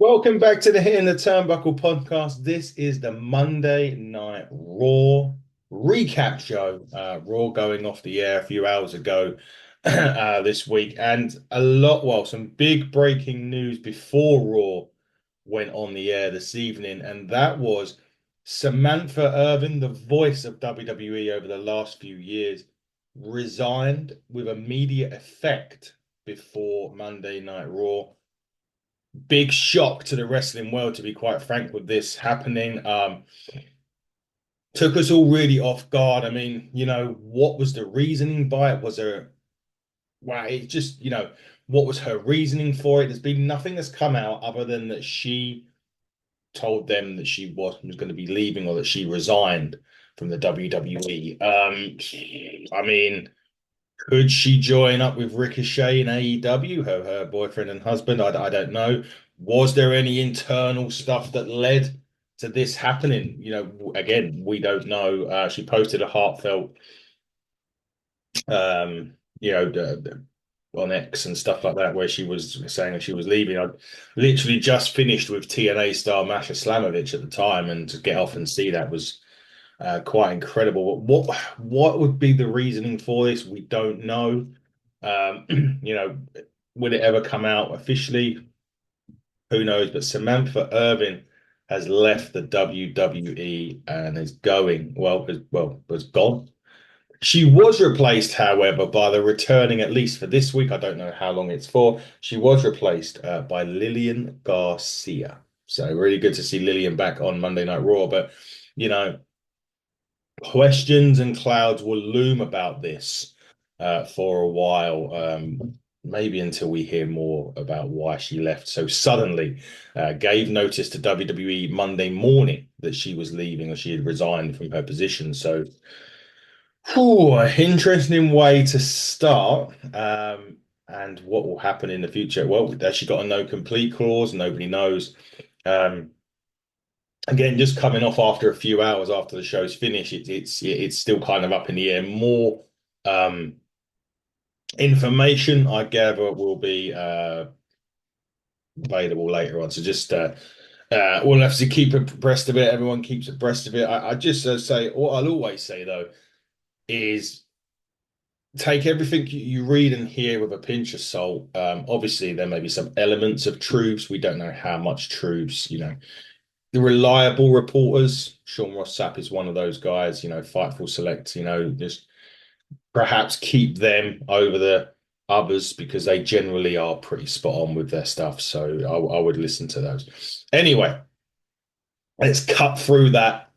Welcome back to the Hit in the Turnbuckle podcast. This is the Monday Night Raw recap show. Raw going off the air a few hours ago this week, and some big breaking news before Raw went on the air this evening, and that was Samantha Irvin, the voice of WWE over the last few years, resigned with immediate effect before Monday Night Raw. Big shock to the wrestling world, to be quite frank, with this happening. Took us all really off guard. I mean, what was the reasoning by it? Was there, wow, it just, what was her reasoning for it? There's been nothing that's come out other than that she told them that she was going to be leaving or that she resigned from the WWE. I mean, could she join up with Ricochet in AEW, her boyfriend and husband? I don't know. Was there any internal stuff that led to this happening? Again, we don't know. She posted a heartfelt, um, on X and stuff like that, where she was saying that she was leaving. I literally just finished with TNA star Masha Slamovich at the time, and to get off and see that was quite incredible. What would be the reasoning for this? We don't know. You know, will it ever come out officially? Who knows? But Samantha Irvin has left the WWE and is going, was gone. She was replaced, however, by the returning, at least for this week. I don't know how long it's for. She was replaced by Lillian Garcia. So really good to see Lillian back on Monday Night Raw. But you know, questions and clouds will loom about this for a while, maybe until we hear more about why she left so suddenly. Gave notice to WWE Monday morning that she was leaving or she had resigned from her position. So, interesting way to start. And what will happen in the future? Well, has she got a no complete clause? Nobody knows. Um, Again, just coming off after a few hours after the show's finished, it's still kind of up in the air. More um, information, I gather, will be available later on. So just we'll have to keep abreast of it. Everyone keeps abreast of it. I just say what I'll always say though is take everything you read and hear with a pinch of salt. Obviously, there may be some elements of truths. We don't know how much truths, the reliable reporters. Sean Ross Sapp is one of those guys, Fightful Select, just perhaps keep them over the others because they generally are pretty spot on with their stuff. So I would listen to those. Anyway, let's cut through that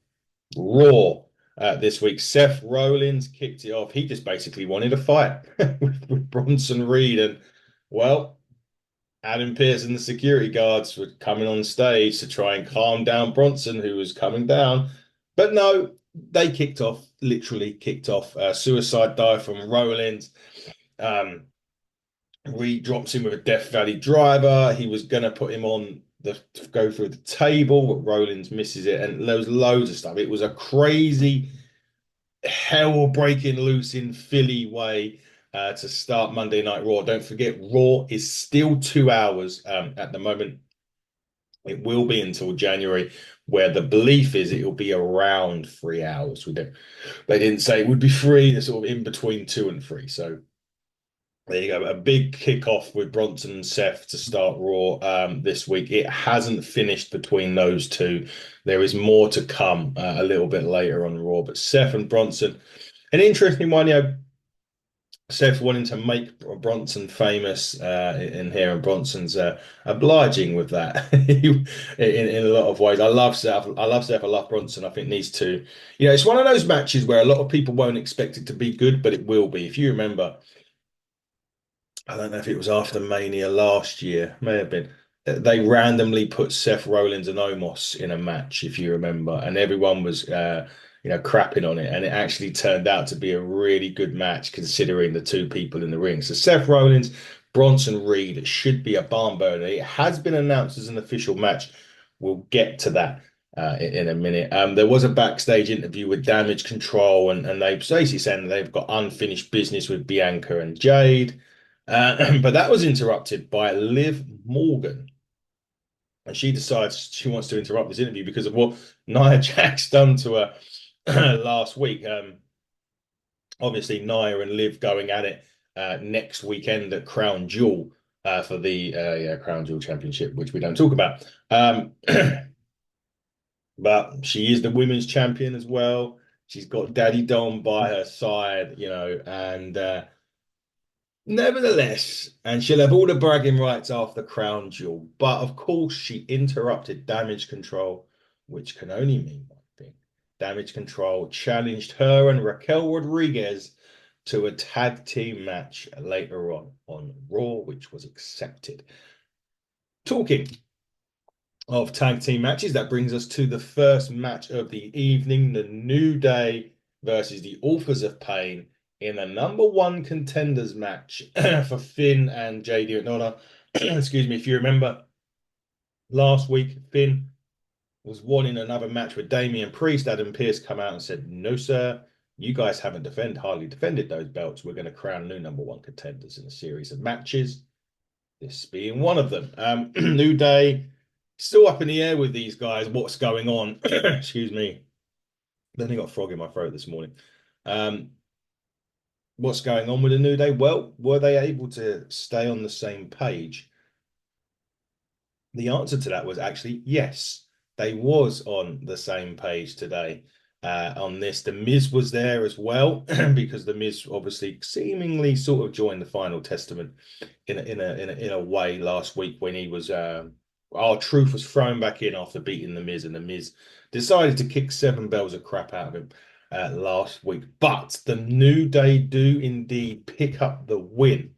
Raw this week. Seth Rollins kicked it off. He just basically wanted a fight with Bronson Reed. And, well, Adam Pearce and the security guards were coming on stage to try and calm down Bronson, who was coming down. But no, they literally kicked off. Suicide dive from Rollins. Um, Reed drops him with a Death Valley driver. He was going to put him on the go through the table, but Rollins misses it. And there was loads of stuff. It was a crazy, hell breaking loose in Philly way to start Monday Night Raw. Don't forget, Raw is still 2 hours at the moment. It will be until January, where the belief is it will be around 3 hours. They didn't say it would be three, they're sort of in between two and three. So there you go. A big kickoff with Bronson and Seth to start Raw this week. It hasn't finished between those two. There is more to come a little bit later on Raw. But Seth and Bronson, an interesting one. Seth wanting to make Bronson famous in here, and Bronson's obliging with that in a lot of ways. I love Seth. I love Seth. I love Bronson. I think these two, it's one of those matches where a lot of people won't expect it to be good, but it will be. If you remember, I don't know if it was after Mania last year, may have been. They randomly put Seth Rollins and Omos in a match, if you remember, and everyone was, crapping on it. And it actually turned out to be a really good match considering the two people in the ring. So Seth Rollins, Bronson Reed should be a barn burner. It has been announced as an official match. We'll get to that in a minute. There was a backstage interview with Damage Control, and they basically saying they've got unfinished business with Bianca and Jade. But that was interrupted by Liv Morgan. and she decides she wants to interrupt this interview because of what Nia Jax done to her last week. Obviously, Nia and Liv going at it next weekend at Crown Jewel for the Crown Jewel Championship, which we don't talk about. But she is the women's champion as well. She's got Daddy Dom by her side, and nevertheless, and she'll have all the bragging rights after Crown Jewel. But of course, she interrupted Damage Control, which can only mean one thing. Damage Control challenged her and Raquel Rodriguez to a tag team match later on Raw, which was accepted. Talking of tag team matches, that brings us to the first match of the evening, the New Day versus the Authors of Pain in the number one contenders match for Finn and JD McDonough. Excuse me, if you remember last week, Finn was wanting another match with Damian Priest. Adam Pearce come out and said, "No, sir, you guys haven't hardly defended those belts. We're going to crown new number one contenders in a series of matches." This being one of them. New Day still up in the air with these guys. What's going on? Excuse me. Then I got a frog in my throat this morning. Um, what's going on with the New Day? Well, were they able to stay on the same page? The answer to that was actually yes. They was on the same page today on this. The Miz was there as well because the Miz obviously seemingly sort of joined the final testament in a way last week when he was our truth was thrown back in after beating the Miz, and the Miz decided to kick seven bells of crap out of him last week. But the New Day do indeed pick up the win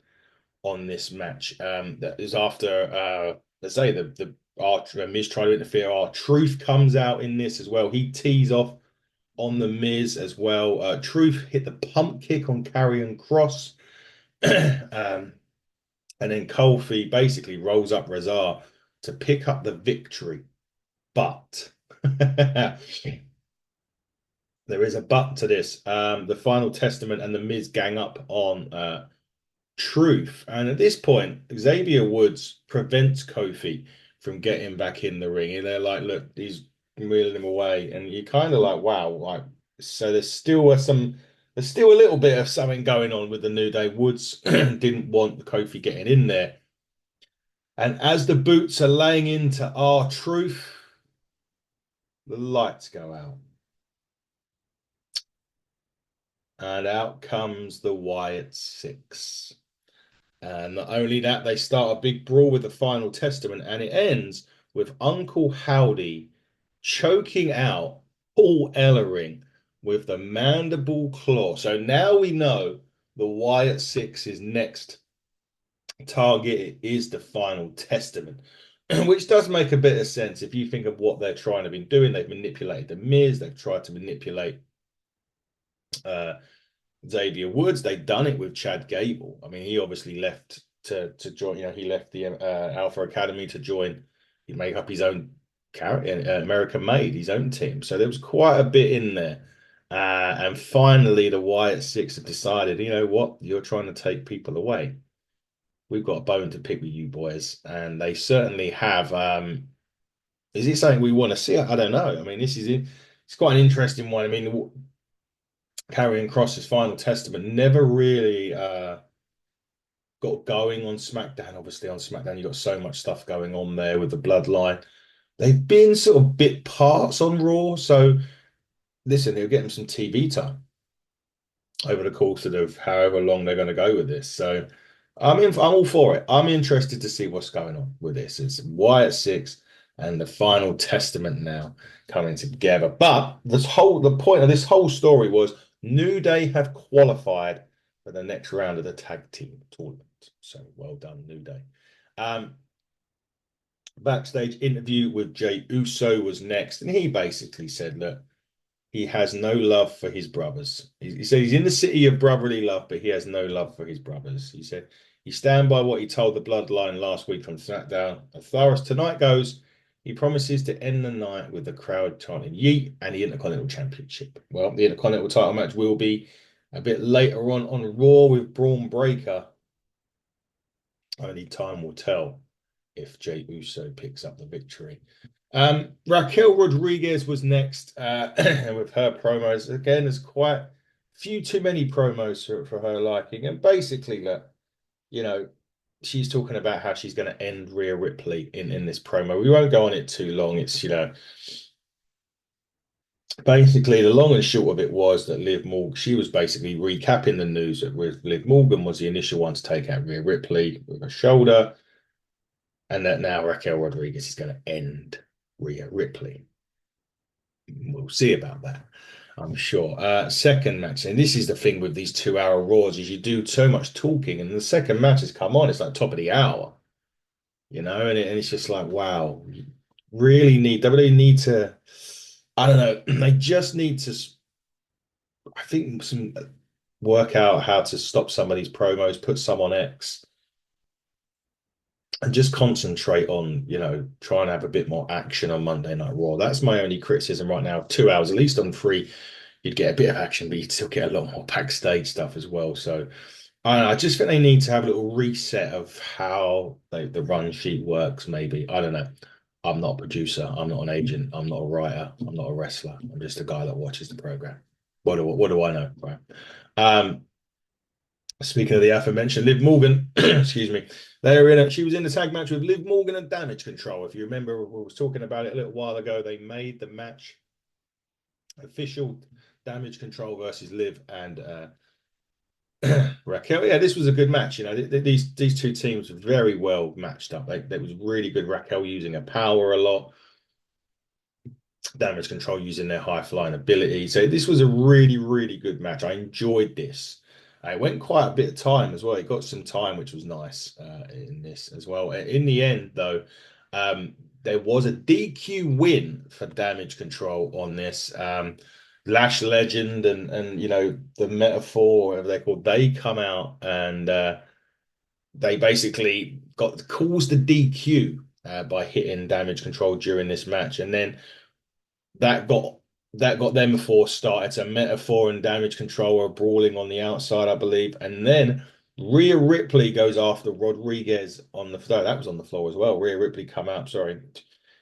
on this match. That is after let's say the our Miz trying to interfere. Our truth comes out in this as well. He tees off on the Miz as well. Truth hit the pump kick on Karrion Kross. And then Kofi basically rolls up Razar to pick up the victory. But there is a but to this. The final testament and the Miz gang up on Truth. And at this point, Xavier Woods prevents Kofi from getting back in the ring. And they're like, look, he's reeling him away. And you're kind of like, wow, like, so there's still a little bit of something going on with the New Day. Woods didn't want Kofi getting in there. And as the boots are laying into R-Truth, the lights go out. And out comes the Wyatt Sicks. And not only that, they start a big brawl with the final testament, and it ends with Uncle Howdy choking out Paul Ellering with the mandible claw. So now we know the Wyatt Sicks' next target is the final testament, which does make a bit of sense if you think of what they're trying to be doing. They've manipulated the Miz, they've tried to manipulate uh, Xavier Woods. They've done it with Chad Gable. I mean, he obviously left to join. He left the Alpha Academy to join. He made up his own American Made, his own team. So there was quite a bit in there. And finally, the Wyatt Six have decided, you know what, you're trying to take people away. We've got a bone to pick with you boys, and they certainly have. Is it something we want to see? I don't know. I mean, it's quite an interesting one. I mean, Karrion Kross's final testament never really got going on SmackDown. Obviously, on SmackDown, you got so much stuff going on there with the bloodline. They've been sort of bit parts on Raw, so listen, they'll get them some TV time over the course of however long they're going to go with this. So I'm all for it. I'm interested to see what's going on with this. It's Wyatt Six and the final testament now coming together. But the point of this whole story was New Day have qualified for the next round of the tag team tournament. So well done, New Day. Backstage interview with Jey Uso was next, and he basically said, look, he has no love for his brothers. He said he's in the city of brotherly love, but he has no love for his brothers. He said he stand by what he told the Bloodline last week from SmackDown. As far as tonight goes, he promises to end the night with the crowd chanting Yeet and the Intercontinental Championship. Well, the Intercontinental title match will be a bit later on Raw with Braun Breaker. Only time will tell. if Jey Uso picks up the victory. Raquel Rodriguez was next with her promos. Again, there's quite few too many promos for her liking. And basically, look, you know, she's talking about how she's going to end Rhea Ripley in this promo. We won't go on it too long. It's, basically the long and short of it was that Liv Morgan, she was basically recapping the news that with Liv Morgan was the initial one to take out Rhea Ripley with her shoulder, and that now Raquel Rodriguez is going to end Rhea Ripley. We'll see about that, I'm sure. Second match, and this is the thing with these 2 hour Raws, is you do so much talking, and the second match has come on, it's like top of the hour, and it's just like, wow, you really need, they really need to, I don't know, they just need to, I think, work out how to stop some of these promos, put some on X, and just concentrate on, trying to have a bit more action on Monday Night Raw. That's my only criticism right now. 2 hours, at least on free, you'd get a bit of action, but you'd still get a lot more backstage stuff as well. So I don't know, I just think they need to have a little reset of how the run sheet works, maybe. I don't know. I'm not a producer. I'm not an agent. I'm not a writer. I'm not a wrestler. I'm just a guy that watches the program. What do I know, right? Um, Speaking of the aforementioned Liv Morgan, excuse me, she was in the tag match with Liv Morgan and Damage Control. If you remember, we was talking about it a little while ago. They made the match official: Damage Control versus Liv and Raquel. Yeah, this was a good match. These two teams were very well matched up. They was really good. Raquel using her power a lot, Damage Control using their high flying ability. So this was a really, really good match. I enjoyed this. It went quite a bit of time as well. It got some time, which was nice in this as well. In the end, though, there was a DQ win for Damage Control on this. Lash Legend and the Metaphor, whatever they're called, they come out and they basically caused the DQ by hitting Damage Control during this match, and then that got that got them before started. So Metaphor and Damage Control are brawling on the outside, I believe, and then Rhea Ripley goes after Rodriguez on the floor. That was on the floor as well. Rhea Ripley come out. Sorry,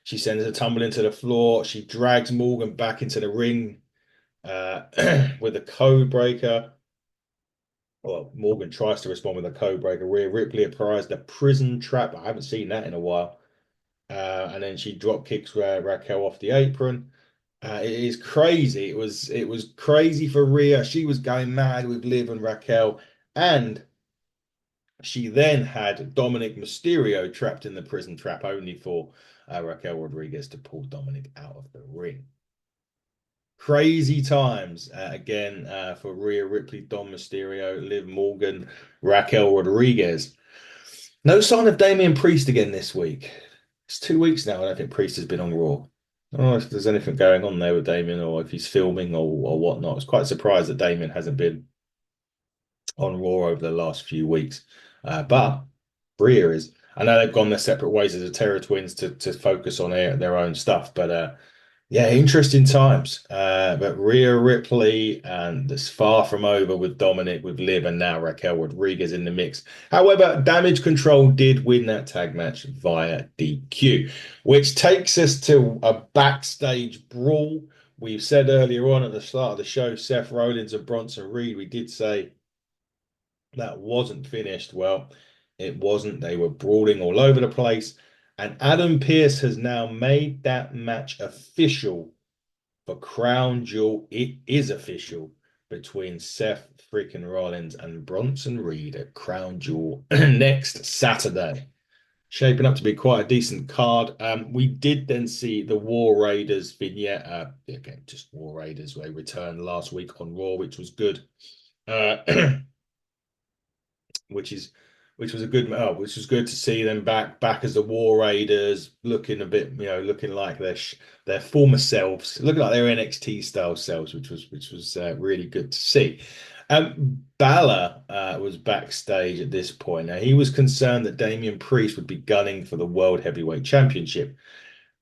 she sends a tumble into the floor. She drags Morgan back into the ring with a code breaker. Well, Morgan tries to respond with a code breaker. Rhea Ripley applies the prison trap. I haven't seen that in a while. And then she drop kicks Raquel off the apron. It is crazy. It was crazy for Rhea. She was going mad with Liv and Raquel, and she then had Dominic Mysterio trapped in the prison trap, only for Raquel Rodriguez to pull Dominic out of the ring. Crazy times again for Rhea Ripley, Dom Mysterio, Liv Morgan, Raquel Rodriguez. No sign of Damian Priest again this week. It's 2 weeks now. I don't think Priest has been on Raw. I don't know if there's anything going on there with Damien or if he's filming or whatnot. I was quite surprised that Damien hasn't been on Raw over the last few weeks. But Rhea is. I know they've gone their separate ways as the Terror Twins to focus on their own stuff. But yeah, interesting times. But Rhea Ripley and it's far from over with Dominic, with Liv, and now Raquel Rodriguez in the mix. However, Damage Control did win that tag match via DQ, which takes us to a backstage brawl. We've said earlier on at the start of the show, Seth Rollins and Bronson Reed, we did say that wasn't finished. Well, it wasn't. They were brawling all over the place. And Adam Pearce has now made that match official for Crown Jewel. It is official between Seth freaking Rollins and Bronson Reed at Crown Jewel next Saturday. Shaping up to be quite a decent card. We did then see the War Raiders vignette. Again, just War Raiders. They returned last week on Raw, which was good. Which was a good which was good to see them back as the War Raiders, looking a bit, looking like their former selves, looking like their NXT style selves, which was really good to see. Balor was backstage at this point. Now he was concerned that Damian Priest would be gunning for the World Heavyweight Championship.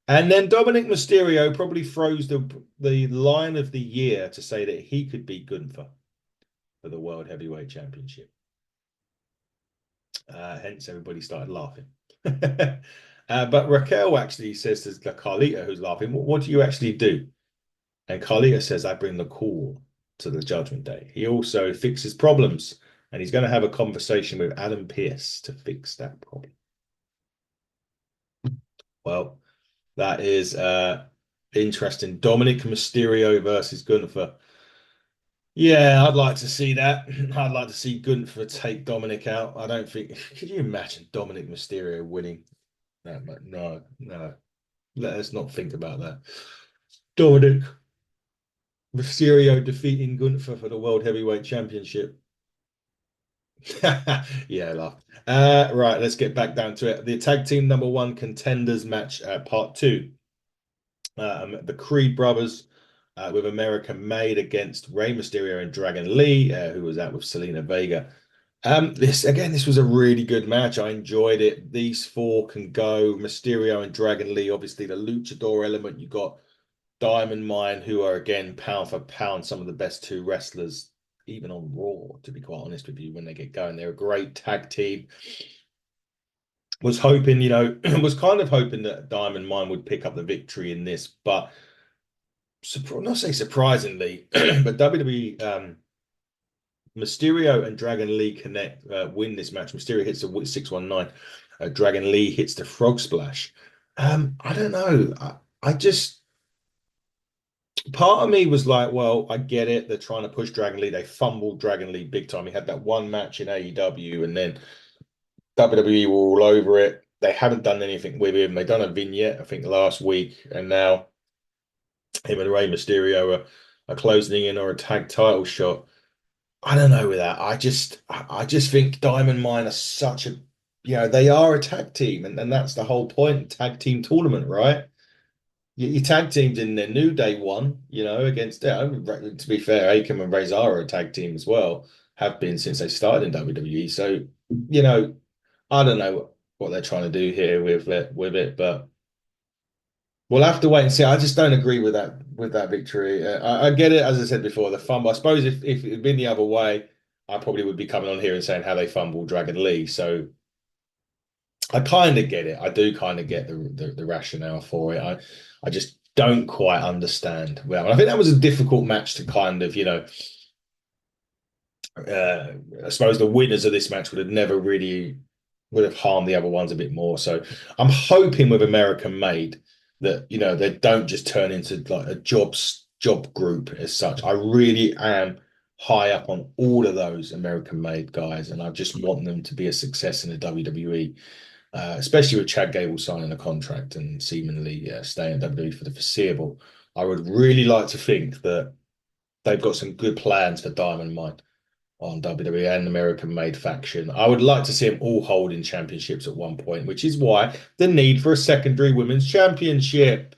And then Dominic Mysterio probably throws the line of the year to say that he could be Gunther for the World Heavyweight Championship. Hence, everybody started laughing. But Raquel actually says to Carlita, who's laughing, what do you actually do? And Carlita says, I bring the cool to the Judgment Day. He also fixes problems, and he's going to have a conversation with Adam Pearce to fix that problem. Well, that is interesting. Dominic Mysterio versus Gunther. Yeah, I'd like to see that. I'd like to see Gunther take Dominic out. I don't think. Could you imagine Dominic Mysterio winning? No, no, no. Let us not think about that. Dominic Mysterio defeating Gunther for the World Heavyweight Championship. Yeah, laugh. Right, let's get back down to it. The tag team number one contenders match, part two. The Creed brothers with American Made against Rey Mysterio and Dragon Lee, who was out with Selena Vega. This was a really good match. I enjoyed it. These four can go. Mysterio and Dragon Lee, obviously the luchador element. You got Diamond Mine, who are again pound for pound some of the best two wrestlers, even on Raw, to be quite honest with you, when they get going. They're a great tag team. Was hoping, was kind of hoping that Diamond Mine would pick up the victory in this, but not say surprisingly, but WWE Mysterio and Dragon Lee connect, win this match. Mysterio hits the 619. Dragon Lee hits the frog splash. I don't know. I just part of me was like, well, I get it. They're trying to push Dragon Lee. They fumbled Dragon Lee big time. He had that one match in AEW, and then WWE were all over it. They haven't done anything with him. They done a vignette, I think, last week, and now him and Rey Mysterio are closing in on a tag title shot. I don't know with that. I just think Diamond Mine are such a, they are a tag team, and that's the whole point, tag team tournament, right? Your tag teams in their New Day won, against, to be fair, Akam and Razor are a tag team as well, have been since they started in WWE. So, I don't know what they're trying to do here with it, but we'll have to wait and see. I just don't agree with that victory. I get it, as I said before, the fumble. I suppose if it had been the other way, I probably would be coming on here and saying how they fumbled Dragon Lee. So I kind of get it. I do kind of get the rationale for it. I just don't quite understand. Well, I think that was a difficult match to kind of, I suppose the winners of this match would have harmed the other ones a bit more. So I'm hoping with American Made that they don't just turn into like a job group as such. I really am high up on all of those American Made guys, and I just want them to be a success in the WWE, especially with Chad Gable signing a contract and seemingly staying in WWE for the foreseeable. I would really like to think that they've got some good plans for Diamond Mine on WWE and American Made faction. I would like to see them all holding championships at one point, which is why the need for a secondary women's championship.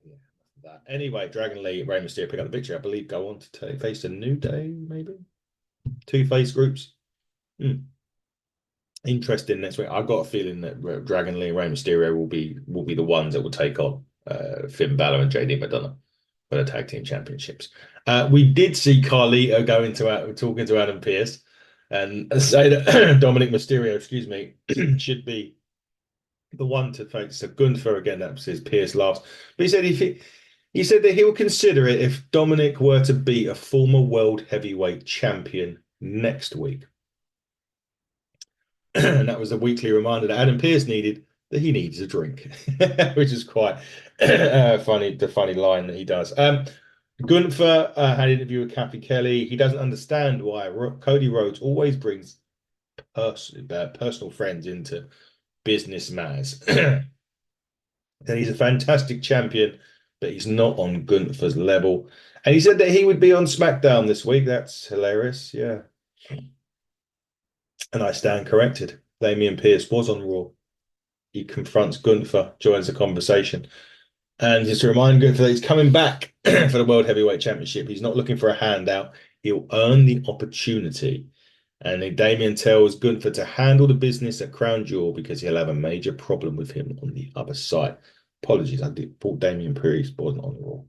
Yeah, anyway, Dragon Lee, Rey Mysterio pick up the victory. I believe go on to face a New Day, maybe two face groups. Hmm. Interesting next week. I've got a feeling that Dragon Lee and Rey Mysterio will be the ones that will take on Finn Balor and JD McDonough for the tag team championships. We did see Carlito go into talking to Adam Pearce and say that Dominic Mysterio, excuse me, should be the one to face Gunther again. That was his Pearce last, but he said he said that he will consider it if Dominic were to beat a former world heavyweight champion next week. And that was a weekly reminder that Adam Pearce needed that he needs a drink, which is quite funny. The funny line that he does. Gunther had an interview with Kathy Kelly. He doesn't understand why Cody Rhodes always brings personal friends into business matters. And he's a fantastic champion, but he's not on Gunther's level. And he said that he would be on SmackDown this week. That's hilarious. Yeah. And I stand corrected. Damian Pierce was on Raw. He confronts Gunther, joins the conversation. And just to remind Gunther that he's coming back for the World Heavyweight Championship. He's not looking for a handout. He'll earn the opportunity. And Damien tells Gunther to handle the business at Crown Jewel because he'll have a major problem with him on the other side. Apologies, I thought Damien Priest wasn't on Raw.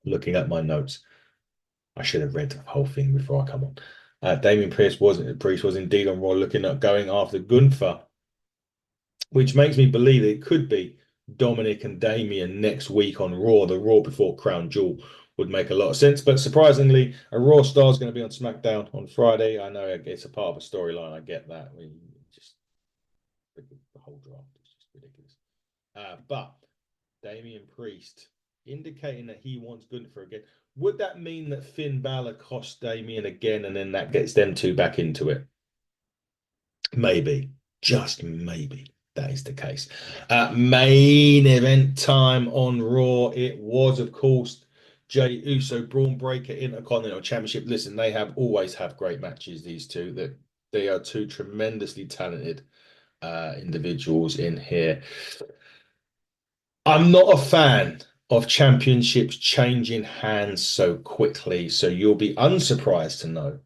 Looking at my notes, I should have read the whole thing before I come on. Damien Priest was indeed on Raw looking at going after Gunther, which makes me believe it could be Dominic and Damien next week on Raw. The Raw before Crown Jewel would make a lot of sense. But surprisingly, a Raw star is going to be on SmackDown on Friday. I know it's a part of a storyline. I get that. We just the whole draft is just ridiculous. But Damien Priest indicating that he wants Gunther again. Would that mean that Finn Balor costs Damien again, and then that gets them two back into it? Maybe, just maybe that is the case. Main event time on Raw. It was, of course, Jey Uso, Braun Breaker, Intercontinental Championship. Listen, they have always have great matches. These two, that they are two tremendously talented individuals in here. I'm not a fan of championships changing hands so quickly, so you'll be unsurprised to know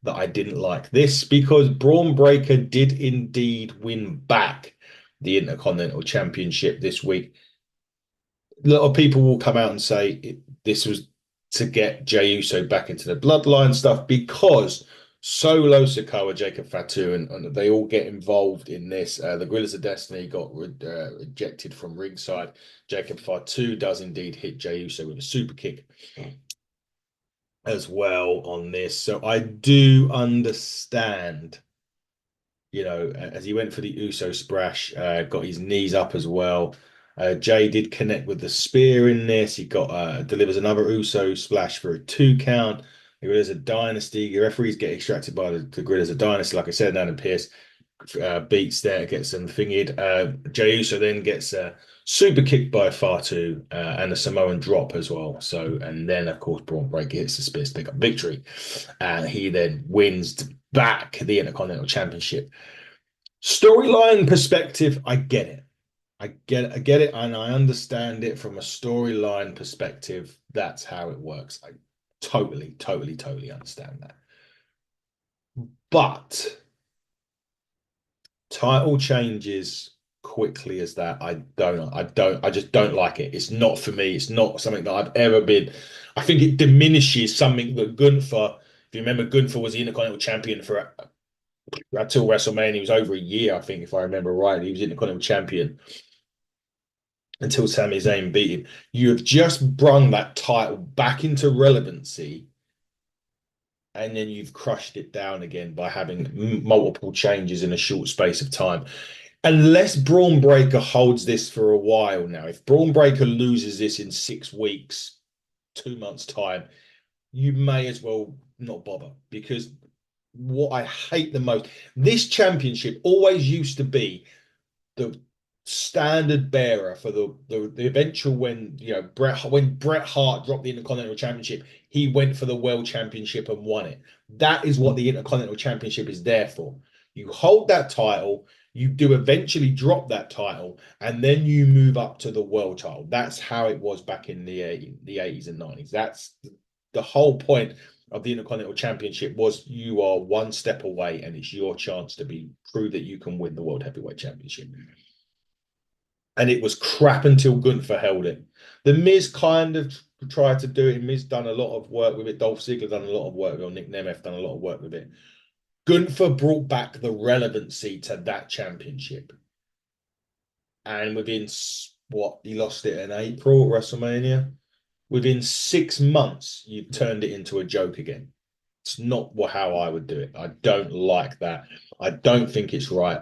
that I didn't like this because Braun Breaker did indeed win back the Intercontinental Championship this week. A lot of people will come out and say this was to get Jey Uso back into the bloodline stuff because Solo Sikoa, Jacob Fatu, and they all get involved in this. The Gorillas of Destiny got ejected from ringside. Jacob Fatu does indeed hit Jey Uso with a super kick as well on this. So I do understand, as he went for the Uso splash, got his knees up as well. Jay did connect with the spear in this. He got delivers another Uso splash for a 2 count. The Gorillas of Dynasty. The referees get extracted by the Gorillas of Dynasty. Like I said, Adam Pierce beats there, gets them thingied. Jey Uso then gets super kicked by Fatu and a Samoan drop as well. So, and then of course Braun Breaker hits the spear to pick up victory, and he then wins back the Intercontinental Championship. Storyline perspective, I get it. I get it, and I understand it from a storyline perspective. That's how it works. I totally understand that. But title changes quickly as that, I just don't like it. It's not for me. It's not something that I've ever been. I think it diminishes something that Gunther, if you remember, Gunther was the Intercontinental Champion for until WrestleMania. He was over a year, I think, if I remember right. He was Intercontinental Champion until Sami Zayn beat him. You have just brung that title back into relevancy, and then you've crushed it down again by having multiple changes in a short space of time. Unless Braun Breaker holds this for a while now, if Braun Breaker loses this in 6 weeks, 2 months' time, you may as well not bother because what I hate the most, this championship always used to be the standard bearer for the eventual when Bret Hart dropped the Intercontinental Championship, he went for the World Championship and won it. That is what the Intercontinental Championship is there for. You hold that title, you do eventually drop that title, and then you move up to the world title. That's how it was back in the 80s and 90s. That's the whole point of the Intercontinental Championship was you are one step away and it's your chance to prove that you can win the World Heavyweight Championship. And it was crap until Gunther held it. The Miz kind of tried to do it. Miz done a lot of work with it. Dolph Ziggler done a lot of work with it. Nick Nemeth done a lot of work with it. Gunther brought back the relevancy to that championship. And within what, he lost it in April at WrestleMania. Within 6 months, you've turned it into a joke again. It's not how I would do it. I don't like that. I don't think it's right.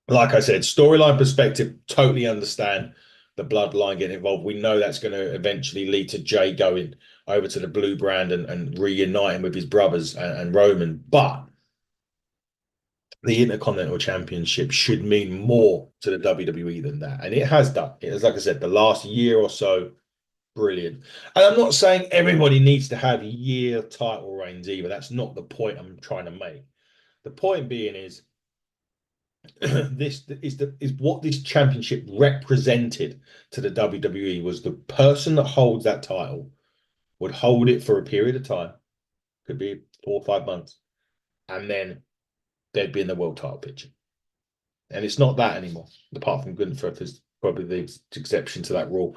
Like I said, storyline perspective, totally understand the bloodline getting involved. We know that's going to eventually lead to Jay going over to the blue brand and reuniting with his brothers and Roman. But the Intercontinental Championship should mean more to the WWE than that. And it has done. It has, like I said, the last year or so, brilliant. And I'm not saying everybody needs to have year title reigns either. That's not the point I'm trying to make. The point being is this is what this championship represented to the WWE was the person that holds that title would hold it for a period of time, could be 4 or 5 months, and then they'd be in the world title picture. And it's not that anymore, apart from Gunther is probably the exception to that rule.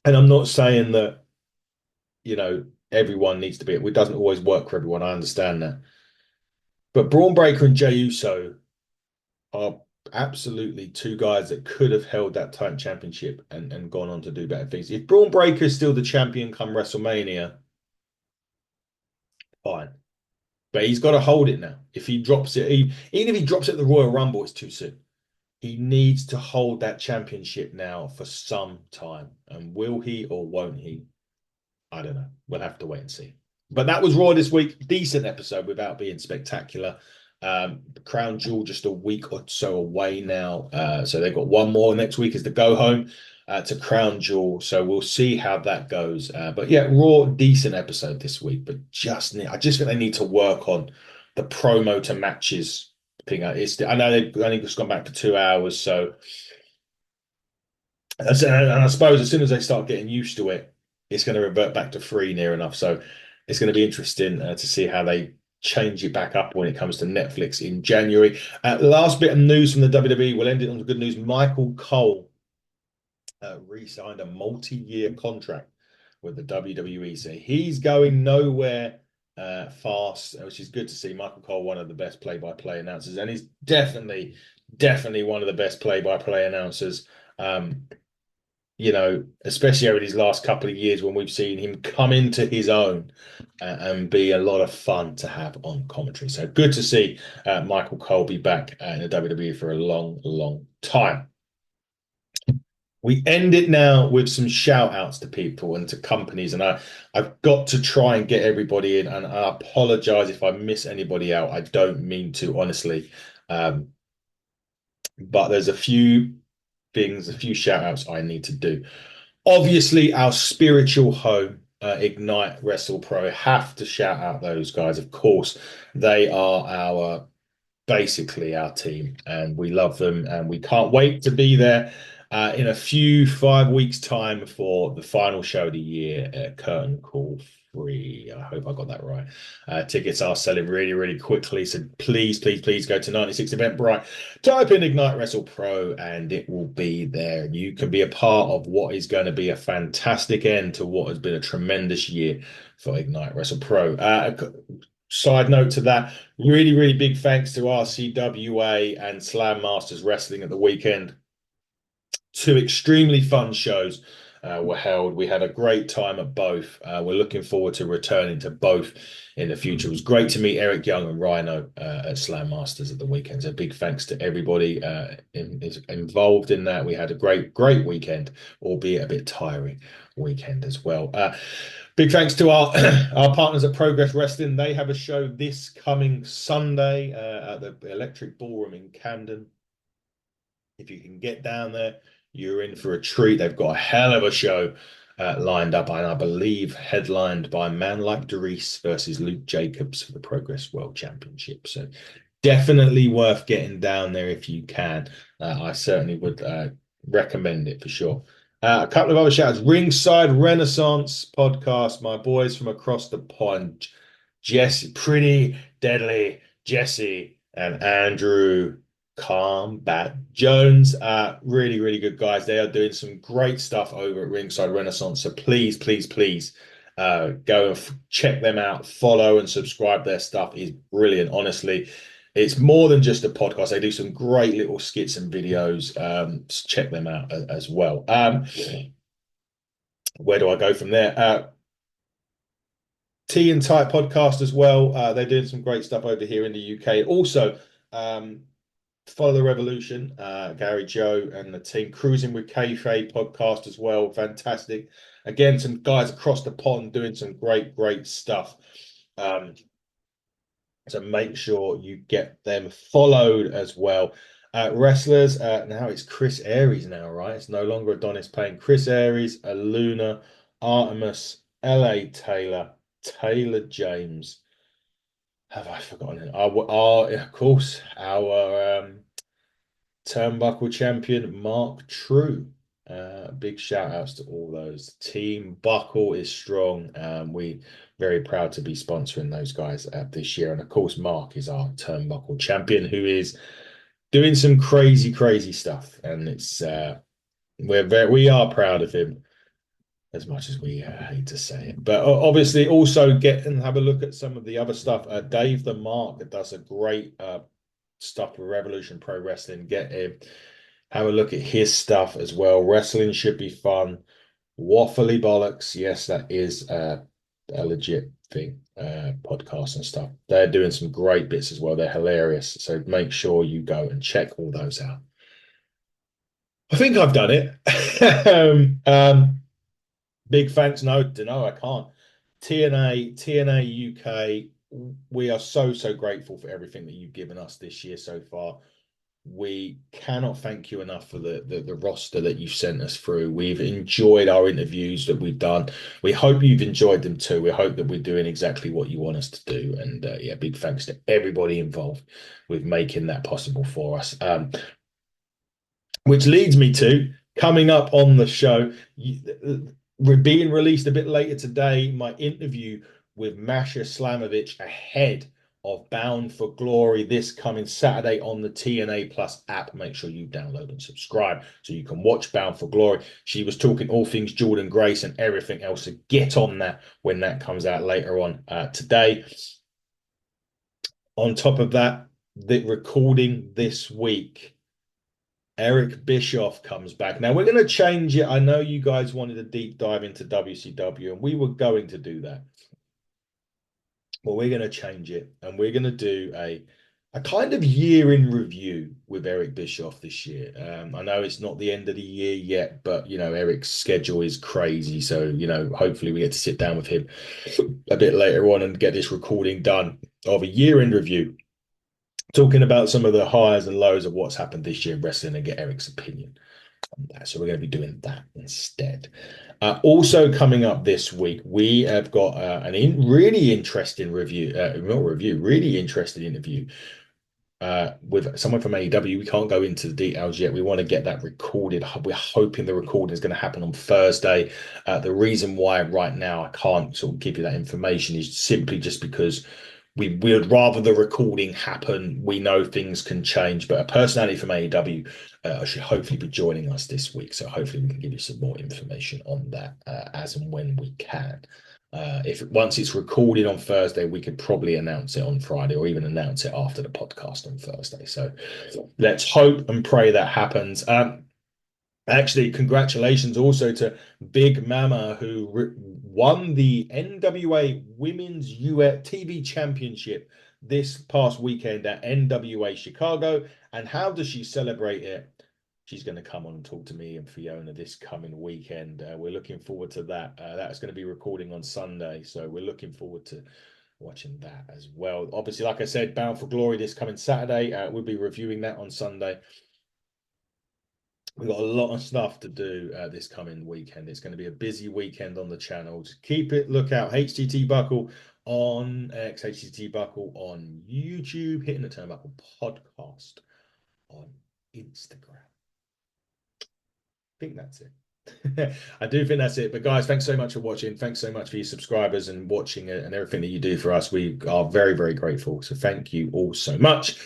And I'm not saying that, everyone needs to be. It doesn't always work for everyone. I understand that. But Braun Breaker and Jey Uso are absolutely two guys that could have held that title championship and gone on to do better things. If Braun Breaker is still the champion come WrestleMania, fine. But he's got to hold it now. If he drops it, even if he drops it at the Royal Rumble, it's too soon. He needs to hold that championship now for some time. And will he or won't he? I don't know. We'll have to wait and see. But that was Raw this week. Decent episode without being spectacular. Crown Jewel just a week or so away now. So they've got one more next week is the go home to Crown Jewel. So we'll see how that goes. But yeah, Raw, decent episode this week. But I just think they need to work on the promo to matches thing. I know they've only just gone back for 2 hours. So, and I suppose as soon as they start getting used to it, it's going to revert back to three near enough. So it's going to be interesting to see how they change it back up when it comes to Netflix in January. Last bit of news from the WWE. We'll end it on the good news. Michael Cole re-signed a multi-year contract with the WWE. So he's going nowhere fast, which is good to see. Michael Cole, one of the best play-by-play announcers, and he's definitely one of the best play-by-play announcers. Especially over these last couple of years when we've seen him come into his own and be a lot of fun to have on commentary. So good to see Michael Cole be back in the WWE for a long, long time. We end it now with some shout outs to people and to companies. And I've got to try and get everybody in. And I apologize if I miss anybody out. I don't mean to, honestly. But there's a few things, a few shout outs I need to do. Obviously, our spiritual home, Ignite Wrestle Pro, have to shout out those guys. Of course, they are basically our team, and we love them, and we can't wait to be there in a few 5 weeks' time for the final show of the year, Curtain Call 3. I hope I got that right. Tickets are selling really, really quickly, so please go to 96 Eventbrite, type in Ignite Wrestle Pro, and it will be there. You can be a part of what is going to be a fantastic end to what has been a tremendous year for Ignite Wrestle Pro. Side note to that, really, really big thanks to RCWA and Slam Masters Wrestling at the weekend. Two extremely fun shows were held. We had a great time at both. We're looking forward to returning to both in the future. It was great to meet Eric Young and Rhino at Slam Masters at the weekend. So big thanks to everybody involved in that. We had a great weekend, albeit a bit tiring weekend as well. Big thanks to our partners at Progress Wrestling. They have a show this coming Sunday at the Electric Ballroom in Camden. If you can get down there, you're in for a treat. They've got a hell of a show lined up, and I believe headlined by Man Like Doris versus Luke Jacobs for the Progress World Championship. So definitely worth getting down there if you can. I certainly would recommend it for sure. A couple of other shouts. Ringside Renaissance podcast. My boys from across the pond, Jesse, Pretty Deadly Jesse, and Andrew Combat Jones. Really, really good guys. They are doing some great stuff over at Ringside Renaissance. So please go and check them out. Follow and subscribe. Their stuff is brilliant. Honestly, it's more than just a podcast. They do some great little skits and videos. Check them out as well. Where do I go from there? Tea and Type podcast as well. They're doing some great stuff over here in the UK. Also, Follow the Revolution, Gary Joe and the team. Cruising with Kayfabe podcast as well. Fantastic. Again, some guys across the pond doing some great stuff. So make sure you get them followed as well. Wrestlers, now it's Chris Aries now, right? It's no longer Adonis Payne. Chris Aries, Aluna, Artemis, L.A. Taylor, Taylor James. Have I forgotten it? Of course, our turnbuckle champion, Mark True. Big shout outs to all those. Team Buckle is strong. We very proud to be sponsoring those guys this year. And of course, Mark is our turnbuckle champion who is doing some crazy stuff. And it's we are proud of him. as much as we hate to say it. But obviously, also get and have a look at some of the other stuff. Dave the Mark does a great stuff with Revolution Pro Wrestling. Get him, have a look at his stuff as well. Wrestling should be fun. Waffly Bollocks, yes, that is a legit thing. Podcast and stuff. They're doing some great bits as well. They're hilarious. So make sure you go and check all those out. I think I've done it. Big thanks. No, I can't. TNA UK, we are so, so grateful for everything that you've given us this year so far. We cannot thank you enough for the roster that you've sent us through. We've enjoyed our interviews that we've done. We hope you've enjoyed them too. We hope that we're doing exactly what you want us to do. And yeah, big thanks to everybody involved with making that possible for us. Which leads me to coming up on the show, being released a bit later today, my interview with Masha Slamovich ahead of Bound for Glory this coming Saturday on the TNA Plus app. Make sure you download and subscribe so you can watch Bound for Glory. She was talking all things Jordan Grace and everything else. So get on that when that comes out later on today. On top of that, the recording this week, Eric Bischoff comes back. Now we're going to change it. I know you guys wanted a deep dive into WCW, and we were going to do that. Well, we're going to change it, and we're going to do a kind of year in review with Eric Bischoff this year. I know it's not the end of the year yet, but you know Eric's schedule is crazy, so you know hopefully we get to sit down with him a bit later on and get this recording done of a year in review, talking about some of the highs and lows of what's happened this year in wrestling and get Eric's opinion on that. So we're going to be doing that instead. Also coming up this week, we have got really interesting really interesting interview with someone from AEW. We can't go into the details yet. We want to get that recorded. We're hoping the recording is going to happen on Thursday. The reason why right now I can't sort of give you that information is simply just because we would rather the recording happen. We know things can change, but a personality from AEW should hopefully be joining us this week. So hopefully we can give you some more information on that as and when we can. If once it's recorded on Thursday, we could probably announce it on Friday or even announce it after the podcast on Thursday. So let's hope and pray that happens. Actually, congratulations also to Big Mama, who won the NWA Women's TV Championship this past weekend at NWA Chicago. And how does she celebrate it? She's going to come on and talk to me and Fiona this coming weekend. We're looking forward to that. That's going to be recording on Sunday. So we're looking forward to watching that as well. Obviously, like I said, Bound for Glory this coming Saturday. We'll be reviewing that on Sunday. We've got a lot of stuff to do this coming weekend. It's going to be a busy weekend on the channel. Just keep it, look out. HTT Buckle on X, HTT Buckle on YouTube, Hitting the Turnbuckle podcast on Instagram. I think that's it. I do think that's it. But guys, thanks so much for watching. Thanks so much for your subscribers and watching it and everything that you do for us. We are very, very grateful. So thank you all so much.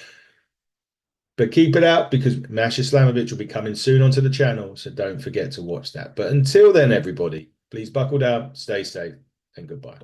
But keep it out because Masha Slamovich will be coming soon onto the channel. So don't forget to watch that. But until then, everybody, please buckle down, stay safe, and goodbye.